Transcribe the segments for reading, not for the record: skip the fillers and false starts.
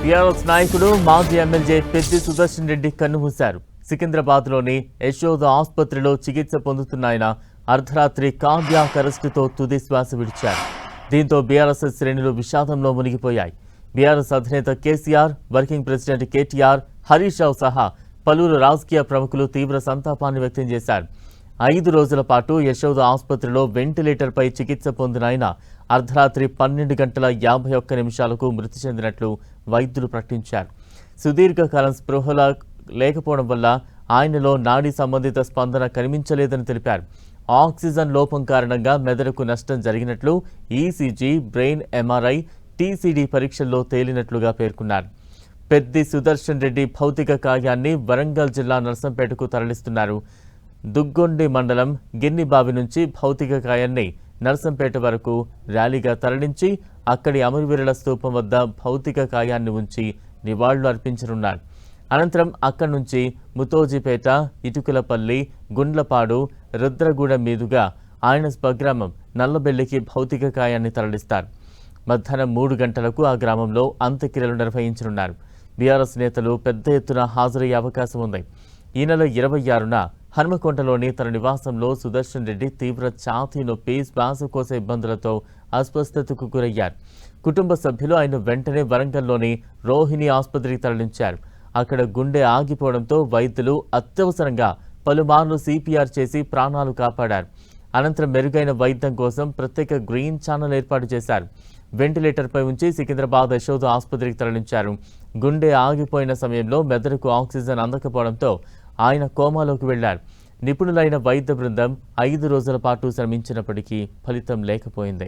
TRS నాయకుడు మాజీ MLA Peddi Sudarshan Reddy కన్నుమూశారు. సికింద్రాబాద్లోని యశోద ఆసుపత్రిలో చికిత్స పొందుతున్న ఆయన అర్ధరాత్రి కార్డియాక్ అరెస్టుతో తుది శ్వాస విడిచారు. దీంతో బీఆర్ఎస్ శ్రేణులు విషాదంలో మునిగిపోయాయి. బీఆర్ఎస్ అధినేత కేసీఆర్, వర్కింగ్ ప్రెసిడెంట్ కేటీఆర్, హరీష్ రావు సహా పలువురు రాజకీయ ప్రముఖులు తీవ్ర సంతాపాన్ని వ్యక్తం చేశారు. 5 రోజుల పాటు యశోద ఆసుపత్రిలో వెంటిలేటర్పై చికిత్స పొందిన ఆయన అర్ధరాత్రి 12:51 మృతి చెందినట్లు వైద్యులు ప్రకటించారు. సుదీర్ఘకాలం స్పృహల లేకపోవడం వల్ల ఆయనలో నాడీ సంబంధిత స్పందన కనిపించలేదని తెలిపారు. ఆక్సిజన్ లోపం కారణంగా మెదడుకు నష్టం జరిగినట్లు ఈసీజీ, బ్రెయిన్ ఎంఆర్ఐ, టీసీడీ పరీక్షల్లో తేలినట్లుగా పేర్కొన్నారు. పెద్ది సుదర్శన్ రెడ్డి భౌతిక కాయాన్ని వరంగల్ జిల్లా నర్సంపేటకు తరలిస్తున్నారు. దుగ్గొండి మండలం గిన్నిబావి నుంచి భౌతిక కాయాన్ని నర్సంపేట వరకు ర్యాలీగా తరలించి అక్కడి అమరవీరుల స్తూపం వద్ద భౌతిక కాయాన్ని ఉంచి నివాళులు అర్పించనున్నారు. అనంతరం అక్కడి నుంచి ముతోజిపేట, ఇటుకలపల్లి, గుండ్లపాడు, రుద్రగూడెం మీదుగా ఆయన స్వగ్రామం నల్లబెల్లికి భౌతిక కాయాన్ని తరలిస్తారు. మధ్యాహ్నం 3 గంటలకు ఆ గ్రామంలో అంత్యక్రియలు నిర్వహించనున్నారు. బీఆర్ఎస్ నేతలు పెద్ద ఎత్తున హాజరయ్యే అవకాశం ఉంది. ఈ నెల 26న హనుమకొండలోని తన నివాసంలో సుదర్శన్ రెడ్డి తీవ్ర ఛాతీ నొప్పి, శ్వాసకోశ ఇబ్బందులతో అస్వస్థతకు గురయ్యారు. కుటుంబ సభ్యులు ఆయన వెంటనే వరంగల్లోని రోహిణి ఆసుపత్రికి తరలించారు. అక్కడ గుండె ఆగిపోవడంతో వైద్యులు అత్యవసరంగా పలుమార్లు సిపిఆర్ చేసి ప్రాణాలు కాపాడారు. అనంతరం మెరుగైన వైద్యం కోసం ప్రత్యేక గ్రీన్ ఛానల్ ఏర్పాటు చేశారు. వెంటిలేటర్పై ఉంచి సికింద్రాబాద్ యశోద ఆసుపత్రికి తరలించారు. గుండె ఆగిపోయిన సమయంలో మెదడుకు ఆక్సిజన్ అందకపోవడంతో ఆయన కోమాలోకి వెళ్లారు. నిపుణులైన వైద్య బృందం 5 రోజుల పాటు శ్రమించినప్పటికీ ఫలితం లేకపోయింది.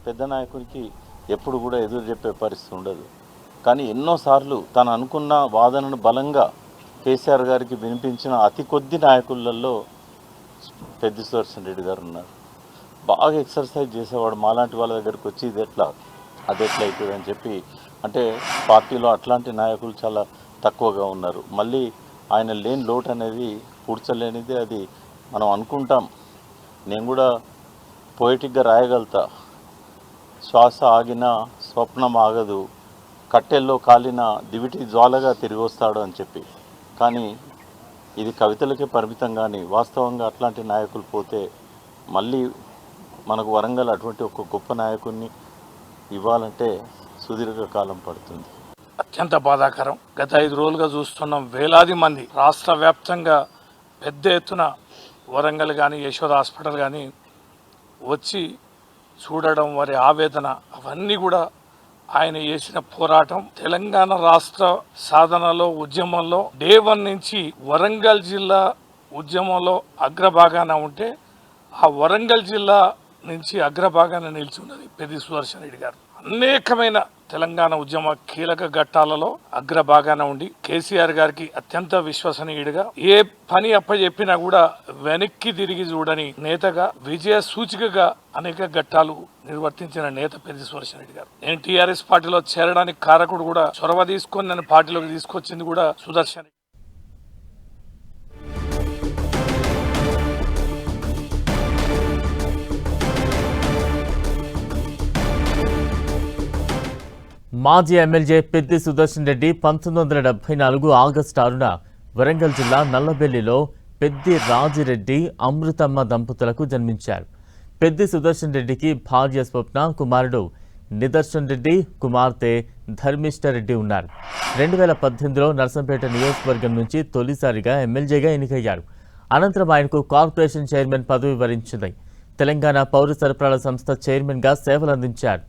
పెద్ద నాయకుడికి ఎప్పుడు కూడా ఎదురు చెప్పే పరిస్థితి ఉండదు. కానీ ఎన్నోసార్లు తను అనుకున్న వాదనను బలంగా కేసీఆర్ గారికి వినిపించిన అతి కొద్ది నాయకులలో పెద్ది సుదర్శన్ రెడ్డి గారు ఉన్నారు. బాగా ఎక్సర్సైజ్ చేసేవాడు. మాలాంటి వాళ్ళ దగ్గరికి వచ్చి అది ఎట్లా అవుతుంది అని చెప్పి, అంటే పార్టీలో అట్లాంటి నాయకులు చాలా తక్కువగా ఉన్నారు. మళ్ళీ ఆయన లేని లోటు అనేది పూడ్చలేనిది. అది మనం అనుకుంటాం. నేను కూడా పొయిటిక్గా రాయగలుగుతా, శ్వాస ఆగిన స్వప్నం ఆగదు, కట్టెల్లో కాలిన దివిటి జ్వాలగా తిరిగి వస్తాడు అని చెప్పి. కానీ ఇది కవితలకే పరిమితం. కానీ వాస్తవంగా అట్లాంటి నాయకులు పోతే మళ్ళీ మనకు వరంగల్ అటువంటి ఒక గొప్ప నాయకుడిని ఇవ్వాలంటే సుదీర్ఘకాలం పడుతుంది. అత్యంత బాధాకరం. గత 5 రోజులుగా చూస్తున్నాం. వేలాది మంది రాష్ట్ర వ్యాప్తంగా పెద్ద ఎత్తున వరంగల్ కానీ యశోద హాస్పిటల్ కానీ వచ్చి చూడడం, వారి ఆవేదన, అవన్నీ కూడా ఆయన చేసిన పోరాటం. తెలంగాణ రాష్ట్ర సాధనలో, ఉద్యమంలో డే 1 నుంచి వరంగల్ జిల్లా ఉద్యమంలో అగ్రభాగాన ఉంటే ఆ వరంగల్ జిల్లా నుంచి అగ్రభాగాన నిలిచి ఉన్నది పెద్ది సుదర్శన్ రెడ్డి గారు. అనేకమైన తెలంగాణ ఉద్యమ కీలక ఘట్టాలలో అగ్రభాగాన ఉండి కేసీఆర్ గారికి అత్యంత విశ్వసనీయుడిగా ఏ పని అప్పచెప్పినా కూడా వెనక్కి తిరిగి చూడని నేతగా, విజయ సూచికగా అనేక ఘట్టాలు నిర్వర్తించిన నేత పెద్ది సుదర్శన్ రెడ్డి గారు. నేను టీఆర్ఎస్ పార్టీలో చేరడానికి కారకుడు కూడా, చొరవ తీసుకొని నన్ను పార్టీలోకి తీసుకొచ్చింది కూడా సుదర్శన్. మాజీ ఎమ్మెల్యే పెద్ది సుదర్శన్ రెడ్డి 1974 ఆగస్టు 6న వరంగల్ జిల్లా నల్లబెల్లిలో పెద్ది రాజిరెడ్డి, అమృతమ్మ దంపతులకు జన్మించారు. పెద్ది సుదర్శన్ రెడ్డికి భార్య స్వప్న, కుమారుడు నిదర్శన్ రెడ్డి, కుమార్తె ధర్మిష్ట రెడ్డి ఉన్నారు. 2018లో నర్సంపేట నియోజకవర్గం నుంచి తొలిసారిగా ఎమ్మెల్యేగా ఎన్నికయ్యారు. అనంతరం ఆయనకు కార్పొరేషన్ చైర్మన్ పదవి వరించింది. తెలంగాణ పౌర సరఫరాల సంస్థ చైర్మన్గా సేవలందించారు.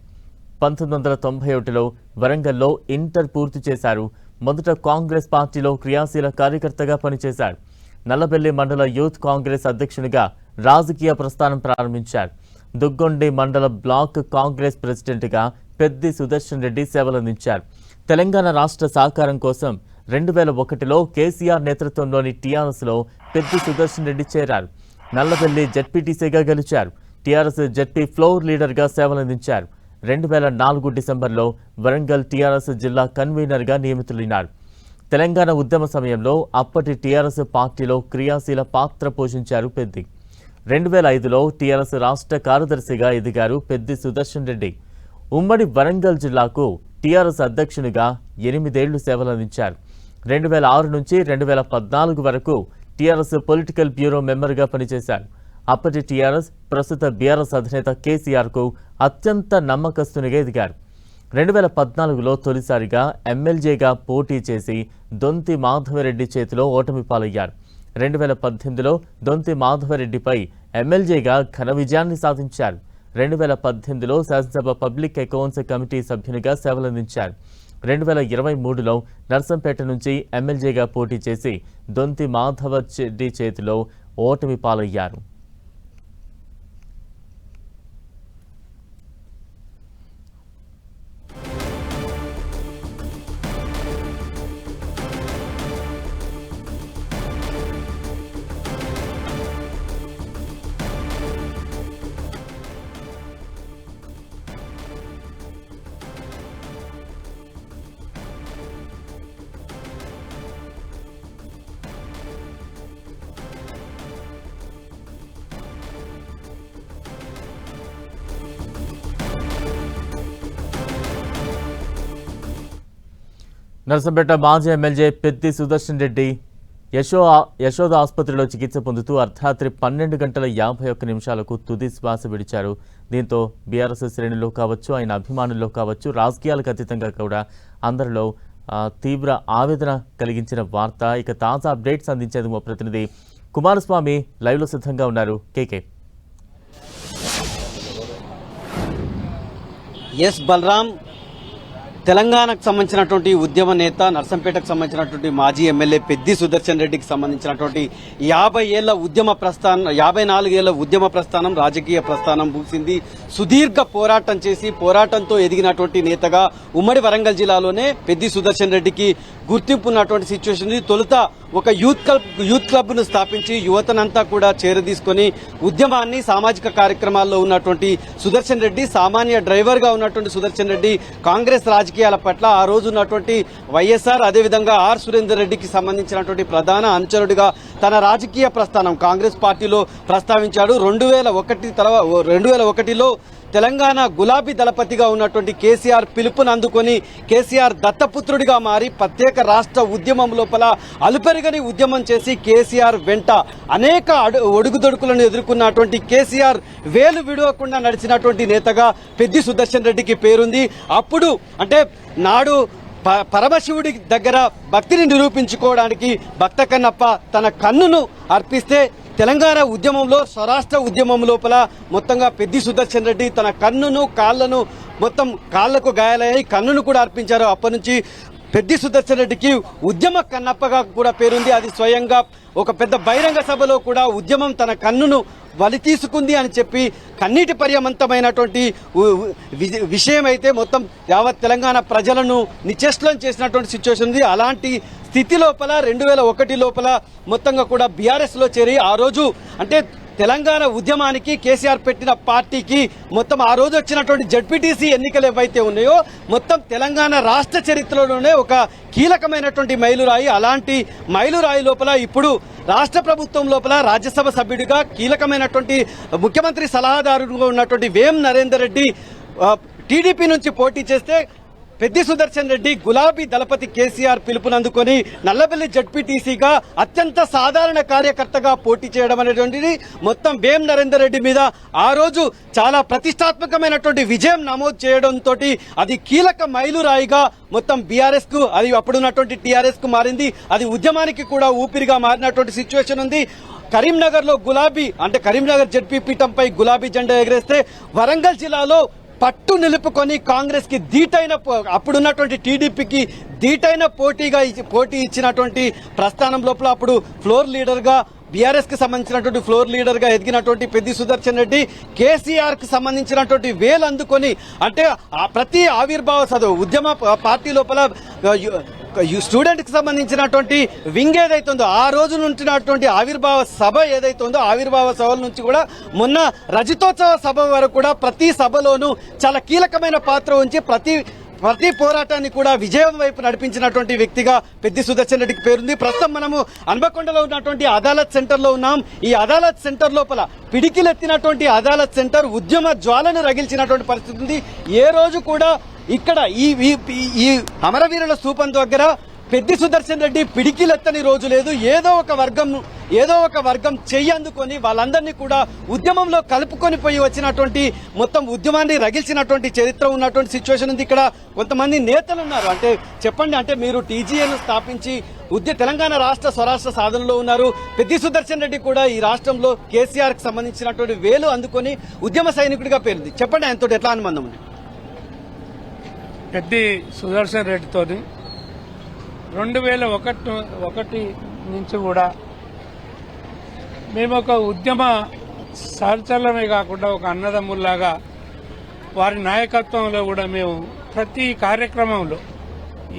1991లో వరంగల్లో ఇంటర్ పూర్తి చేశారు. మొదట కాంగ్రెస్ పార్టీలో క్రియాశీల కార్యకర్తగా పనిచేశారు. నల్లబెల్లి మండల యూత్ కాంగ్రెస్ అధ్యక్షునిగా రాజకీయ ప్రస్థానం ప్రారంభించారు. దుగ్గొండి మండల బ్లాక్ కాంగ్రెస్ ప్రెసిడెంట్గా పెద్ది సుదర్శన్ రెడ్డి సేవలందించారు. తెలంగాణ రాష్ట్ర సహకారం కోసం 2001లో కేసీఆర్ నేతృత్వంలోని టీఆర్ఎస్లో పెద్ది సుదర్శన్ రెడ్డి చేరారు. నల్లబెల్లి జెడ్పీటీసీగా గెలిచారు. టీఆర్ఎస్ జెడ్పీ ఫ్లోర్ లీడర్గా సేవలందించారు. 2004 డిసెంబర్లో వరంగల్ టీఆర్ఎస్ జిల్లా కన్వీనర్గా నియమితులైనారు. తెలంగాణ ఉద్యమ సమయంలో అప్పటి టీఆర్ఎస్ పార్టీలో క్రియాశీల పాత్ర పోషించారు పెద్ది. 2005లో టీఆర్ఎస్ రాష్ట్ర కార్యదర్శిగా ఎదిగారు పెద్ది సుదర్శన్ రెడ్డి. ఉమ్మడి వరంగల్ జిల్లాకు టీఆర్ఎస్ అధ్యక్షునిగా 8 ఏళ్లు సేవలందించారు. 2006 నుంచి 2014 వరకు టీఆర్ఎస్ పొలిటికల్ బ్యూరో మెంబర్గా పనిచేశారు. అప్పటి టీఆర్ఎస్ ప్రస్తుత బీఆర్ఎస్ అధినేత కేసీఆర్కు అత్యంత నమ్మకస్తునిగా ఎదిగారు. 2014లో తొలిసారిగా ఎమ్మెల్యేగా పోటీ చేసి దొంతి మాధవరెడ్డి చేతిలో ఓటమి పాలయ్యారు. 2018లో దొంతి మాధవరెడ్డిపై ఎమ్మెల్యేగా ఘన విజయాన్ని సాధించారు. 2018లో శాసనసభ పబ్లిక్ అకౌంట్స్ కమిటీ సభ్యునిగా సేవలందించారు. 2023లో నర్సంపేట నుంచి ఎమ్మెల్యేగా పోటీ చేసి దొంతి మాధవరెడ్డి చేతిలో ఓటమి పాలయ్యారు. నర్సంపేట మాజీ ఎమ్మెల్యే పెద్ది సుదర్శన్ రెడ్డి యశోద ఆసుపత్రిలో చికిత్స పొందుతూ అర్ధరాత్రి 12 గంటల 51 నిమిషాలకు తుది శ్వాస విడిచారు. దీంతో బీఆర్ఎస్ శ్రేణుల్లో కావచ్చు, ఆయన అభిమానుల్లో కావచ్చు, రాజకీయాలకు అతీతంగా కూడా అందరిలో తీవ్ర ఆవేదన కలిగించిన వార్త. ఇక తాజా అప్డేట్స్ అందించేందుకు మా ప్రతినిధి కుమారస్వామి లైవ్లో సిద్ధంగా ఉన్నారు. కేకే. ఎస్ బలరాం, తెలంగాణకు సంబంధించినటువంటి ఉద్యమ నేత, నర్సంపేటకు సంబంధించినటువంటి మాజీ ఎమ్మెల్యే పెద్ది సుదర్శన్ రెడ్డికి సంబంధించినటువంటి 54 ఏళ్ల ఉద్యమ ప్రస్థానం, రాజకీయ ప్రస్థానం ముగిసింది. సుదీర్ఘ పోరాటం చేసి పోరాటంతో ఎదిగినటువంటి నేతగా ఉమ్మడి వరంగల్ జిల్లాలోనే పెద్ది సుదర్శన్ రెడ్డికి గుర్తింపు ఉన్నటువంటి సిచ్యువేషన్ ఉంది. తొలుత ఒక యూత్ క్లబ్ ను స్థాపించి యువతనంతా కూడా చేరదీసుకొని ఉద్యమాన్ని, సామాజిక కార్యక్రమాల్లో ఉన్నటువంటి సుదర్శన్ రెడ్డి, సామాన్య డ్రైవర్ గా ఉన్నటువంటి సుదర్శన్ రెడ్డి కాంగ్రెస్ రాజకీయాల పట్ల ఆ రోజు ఉన్నటువంటి వైఎస్ఆర్, అదేవిధంగా ఆర్ సురేందర్ రెడ్డికి సంబంధించినటువంటి ప్రధాన అనుచరుడిగా తన రాజకీయ ప్రస్థానం కాంగ్రెస్ పార్టీలో ప్రస్తావించాడు. 2001లో తెలంగాణ గులాబీ దళపతిగా ఉన్నటువంటి కేసీఆర్ పిలుపును అందుకొని కేసీఆర్ దత్తపుత్రుడిగా మారి ప్రత్యేక రాష్ట్ర ఉద్యమం లోపల అలుపెరగని ఉద్యమం చేసి కేసీఆర్ వెంట అనేక ఒడుగుదొడుకులను ఎదుర్కొన్నటువంటి కేసీఆర్ వేలు విడవకుండా నడిచినటువంటి నేతగా పెద్ది సుదర్శన్ రెడ్డికి పేరుంది. అప్పుడు అంటే నాడు పరమశివుడి దగ్గర భక్తిని నిరూపించుకోవడానికి భక్త కన్నప్ప తన కన్నును అర్పిస్తే తెలంగాణ ఉద్యమంలో, స్వరాష్ట్ర ఉద్యమం లోపల మొత్తంగా పెద్ది సుదర్శన్ రెడ్డి తన కన్నును, కాళ్లను, మొత్తం కాళ్లకు గాయాలయ్యాయి, కన్నును కూడా అర్పించారు. అప్పటి నుంచి పెద్ది సుదర్శన్ రెడ్డికి ఉద్యమ కన్నప్పగా కూడా పేరుంది. అది స్వయంగా ఒక పెద్ద బహిరంగ సభలో కూడా ఉద్యమం తన కన్నును వలి తీసుకుంది అని చెప్పి కన్నీటి పర్యమంతమైనటువంటి విషయం అయితే మొత్తం యావత్ తెలంగాణ ప్రజలను నిశ్చేష్లం చేసినటువంటి సిచ్యువేషన్ ఉంది. అలాంటి స్థితి లోపల 2001 లోపల మొత్తంగా కూడా బీఆర్ఎస్ లో చేరి ఆ రోజు అంటే తెలంగాణ ఉద్యమానికి కేసీఆర్ పెట్టిన పార్టీకి మొత్తం ఆ రోజు వచ్చినటువంటి జడ్పీటీసీ ఎన్నికలు ఏవైతే ఉన్నాయో మొత్తం తెలంగాణ రాష్ట్ర చరిత్రలోనే ఒక కీలకమైనటువంటి మైలురాయి. అలాంటి మైలురాయి లోపల ఇప్పుడు రాష్ట్ర ప్రభుత్వం లోపల రాజ్యసభ సభ్యుడిగా కీలకమైనటువంటి ముఖ్యమంత్రి సలహాదారుగా ఉన్నటువంటి వేం నరేందర్ రెడ్డి టీడీపీ నుంచి పోటీ చేస్తే పెద్ది సుదర్శన్ రెడ్డి గులాబీ దళపతి కేసీఆర్ పిలుపునందుకొని నల్లబెల్లి జడ్పీటీసీగా అత్యంత సాధారణ కార్యకర్తగా పోటీ చేయడం అనేటువంటిది మొత్తం వేం నరేందర్ రెడ్డి మీద ఆ రోజు చాలా ప్రతిష్టాత్మకమైనటువంటి విజయం నమోదు చేయడంతో అది కీలక మైలురాయిగా మొత్తం బీఆర్ఎస్ కు, అది అప్పుడున్నటువంటి టీఆర్ఎస్ కు మారింది. అది ఉద్యమానికి కూడా ఊపిరిగా మారినటువంటి సిచ్యువేషన్ ఉంది. కరీంనగర్ లో గులాబీ అంటే కరీంనగర్ జడ్పీ పీఠంపై గులాబీ జెండా ఎగరేస్తే వరంగల్ జిల్లాలో పట్టు నిలుపుకొని కాంగ్రెస్ కి ధీటైన, అప్పుడున్నటువంటి టీడీపీకి ధీటైన పోటీ ఇచ్చినటువంటి ప్రస్థానం లోపల అప్పుడు ఫ్లోర్ లీడర్ గా బీఆర్ఎస్ కి సంబంధించినటువంటి ఫ్లోర్ లీడర్ గా ఎదిగినటువంటి పెద్ది సుదర్శన్ రెడ్డి కేసీఆర్ కి సంబంధించినటువంటి వేలు అందుకొని అంటే ప్రతి ఆవిర్భావ సభ ఉద్యమ పార్టీ లోపల స్టూడెంట్ కి సంబంధించినటువంటి వింగ్ ఏదైతుందో ఆ రోజు నుంచినటువంటి ఆవిర్భావ సభ ఏదైతుందో ఆవిర్భావ సభల నుంచి కూడా మొన్న రజతోత్సవ సభ వరకు కూడా ప్రతి సభలోనూ చాలా కీలకమైన పాత్ర ఉంచి ప్రతి ప్రతి పోరాటాన్ని కూడా విజయం వైపు నడిపించినటువంటి వ్యక్తిగా పెద్ది సుదర్శన్ రెడ్డికి పేరుంది. ప్రస్తుతం మనము హన్మకొండలో ఉన్నటువంటి అదాలత్ సెంటర్ లో ఉన్నాం. ఈ అదాలత్ సెంటర్ లోపల పిడికిలెత్తినటువంటి అదాలత్ సెంటర్ ఉద్యమ జ్వాలను రగిల్చినటువంటి పరిస్థితి ఉంది. ఏ రోజు కూడా ఇక్కడ ఈ అమరవీరుల స్తూపం దగ్గర పెద్ది సుదర్శన్ రెడ్డి పిడికిలెత్తని రోజు లేదు. ఏదో ఒక వర్గం చెయ్యి అందుకొని వాళ్ళందరినీ కూడా ఉద్యమంలో కలుపుకొని పోయి వచ్చినటువంటి మొత్తం ఉద్యమాన్ని రగిల్చినటువంటి చరిత్ర ఉన్నటువంటి సిచ్యువేషన్ ఉంది. ఇక్కడ కొంతమంది నేతలు ఉన్నారు. అంటే చెప్పండి, అంటే మీరు టీజీఏను స్థాపించి తెలంగాణ రాష్ట్ర స్వరాష్ట్ర సాధనలో ఉన్నారు. పెద్ది సుదర్శన్ రెడ్డి కూడా ఈ రాష్ట్రంలో కేసీఆర్ కి సంబంధించినటువంటి వేలు అందుకొని ఉద్యమ సైనికుడిగా పేరుంది. చెప్పండి, ఆయనతో ఎట్లా అనుబంధం ఉంది? పెద్ది సుదర్శన్ రెడ్డితోని 2001 నుంచి కూడా మేము ఒక ఉద్యమ సహచరులమే కాకుండా ఒక అన్నదమ్ముల్లాగా వారి నాయకత్వంలో కూడా మేము ప్రతి కార్యక్రమంలో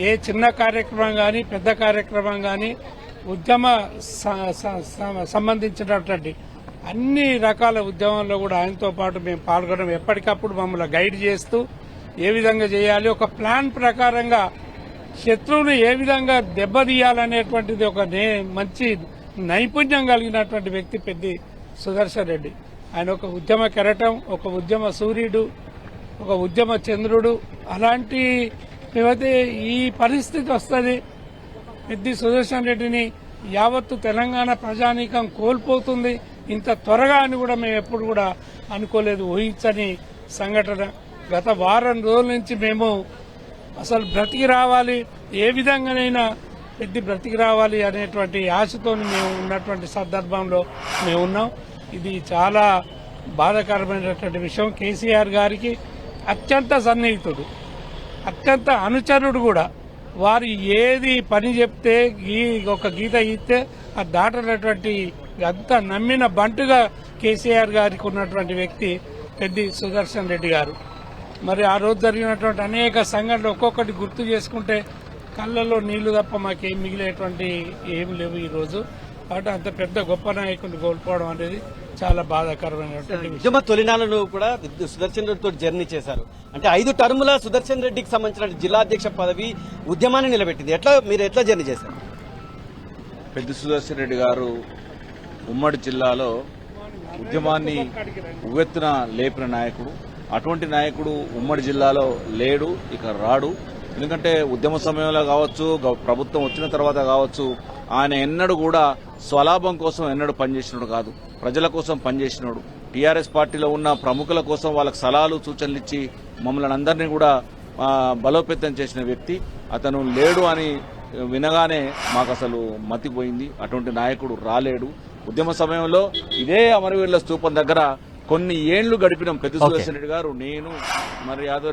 ఏ చిన్న కార్యక్రమం కానీ పెద్ద కార్యక్రమం కానీ ఉద్యమ సంబంధించినటువంటి అన్ని రకాల ఉద్యమంలో కూడా ఆయనతో పాటు మేము పాల్గొనడం, ఎప్పటికప్పుడు మమ్మల్ని గైడ్ చేస్తూ ఏ విధంగా చేయాలి, ఒక ప్లాన్ ప్రకారంగా శత్రువును ఏ విధంగా దెబ్బతీయాలనేటువంటిది ఒక మంచి నైపుణ్యం కలిగినటువంటి వ్యక్తి పెద్ది సుదర్శన్ రెడ్డి. ఆయన ఒక ఉద్యమ కెరటం, ఒక ఉద్యమ సూర్యుడు, ఒక ఉద్యమ చంద్రుడు. అలాంటి మేమైతే ఈ పరిస్థితి వస్తుంది, పెద్ది సుదర్శన్ రెడ్డిని యావత్తు తెలంగాణ ప్రజానీకం కోల్పోతుంది ఇంత త్వరగా అని కూడా మేము ఎప్పుడు కూడా అనుకోలేదు, ఊహించని సంఘటన. గత వారం రోజుల నుంచి మేము అసలు బ్రతికి రావాలి, ఏ విధంగానైనా పెద్ది బ్రతికి రావాలి అనేటువంటి ఆశతో మేము ఉన్నటువంటి సందర్భంలో మేము ఉన్నాం. ఇది చాలా బాధాకరమైనటువంటి విషయం. కేసీఆర్ గారికి అత్యంత సన్నిహితుడు, అత్యంత అనుచరుడు కూడా. వారు ఏది పని చెప్తే ఒక గీత గీస్తే అది దాటనటువంటి అంత నమ్మిన బంటుగా కేసీఆర్ గారికి ఉన్నటువంటి వ్యక్తి పెద్ది సుదర్శన్ రెడ్డి గారు. మరి ఆ రోజు జరిగినటువంటి అనేక సంఘటనలు ఒక్కొక్కటి గుర్తు చేసుకుంటే కళ్ళల్లో నీళ్లు తప్ప మాకేం మిగిలేటువంటి ఏమి లేవు ఈ రోజు. కాబట్టి అంత పెద్ద గొప్ప నాయకుడిని కోల్పోవడం అనేది చాలా బాధాకరమైనటువంటి ఉద్యమ తొలినాలను కూడా సుదర్శన్ రెడ్డితో జర్నీ చేశారు. అంటే 5 టర్ముల సుదర్శన్ రెడ్డికి సంబంధించిన జిల్లా అధ్యక్ష పదవి ఉద్యమాన్ని నిలబెట్టింది. మీరు ఎట్లా జర్నీ చేశారు? పెద్ది సుదర్శన్ రెడ్డి గారు ఉమ్మడి జిల్లాలో ఉద్యమాన్ని ఉవ్వెత్తున లేపిన నాయకుడు. అటువంటి నాయకుడు ఉమ్మడి జిల్లాలో లేడు, ఇక రాడు. ఎందుకంటే ఉద్యమ సమయంలో కావచ్చు, ప్రభుత్వం వచ్చిన తర్వాత కావచ్చు, ఆయన ఎన్నడూ కూడా స్వలాభం కోసం ఎన్నడూ పనిచేసినాడు కాదు, ప్రజల కోసం పనిచేసినాడు. టీఆర్ఎస్ పార్టీలో ఉన్న ప్రముఖుల కోసం వాళ్ళకి సలహాలు సూచనలు ఇచ్చి మమ్మల్ని అందరినీ కూడా బలోపేతం చేసిన వ్యక్తి. అతను లేడు అని వినగానే మాకు అసలు మతిపోయింది. అటువంటి నాయకుడు రాలేడు. ఉద్యమ సమయంలో ఇదే అమరవీరుల స్తూపం దగ్గర కొన్ని ఏళ్లు గడిపినాం. పెద్ది సుదర్శన్ రెడ్డి గారు, నేను, మరి యాదవ్